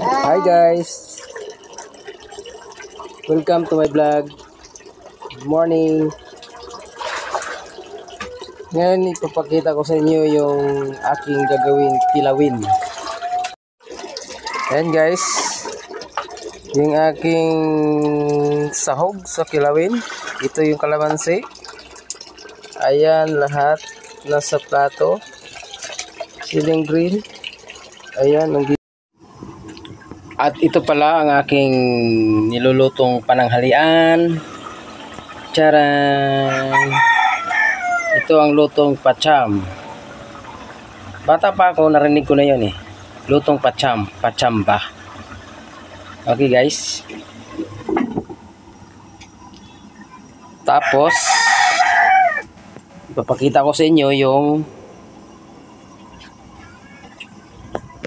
Hi guys, welcome to my vlog. Good morning. Ngayon ipapakita ko sa inyo yung aking gagawing kilawin. Ayan guys, yung aking sahog sa kilawin. Ito yung kalamansi. Ayan lahat nasa plato. Siling green. Ayan ang. At ito pala ang aking nilulutong pananghalian. Charan! Ito ang lutong pacham. Bata pa ako, narinig ko na yun eh. Lutong pacham. Pachamba. Okay guys. Tapos, ipapakita ko sa inyo yung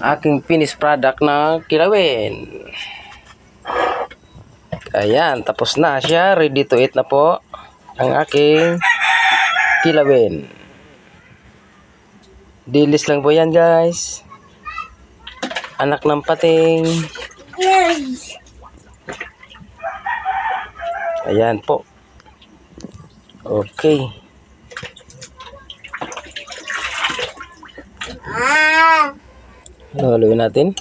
aking finished product na kilawin. Ayan, tapos na siya. Ready to eat na po ang aking kilawin. Dilis lang po yan guys. Anak ng pating. Ayan po. Okay. Haluin natin.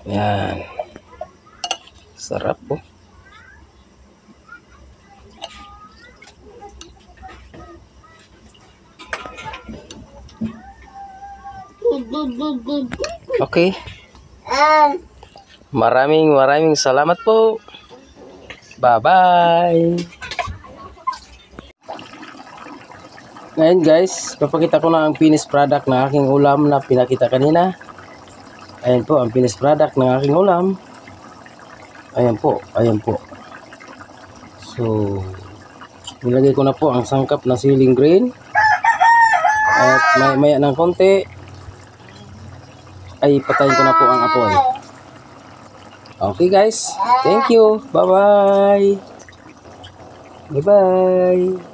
Yan. Sarap po. Okay. Maraming salamat po. Bye-bye. Ngayon guys, papakita ko na ang finished product ng aking ulam na pinakita kanina. Ayan po ang finished product ng aking ulam. Ayan po, ayan po. So, nilagay ko na po ang sangkap na siling green. At maya ng konti ay patayin ko na po ang apoy. Okay guys, thank you. Bye-bye. Bye-bye.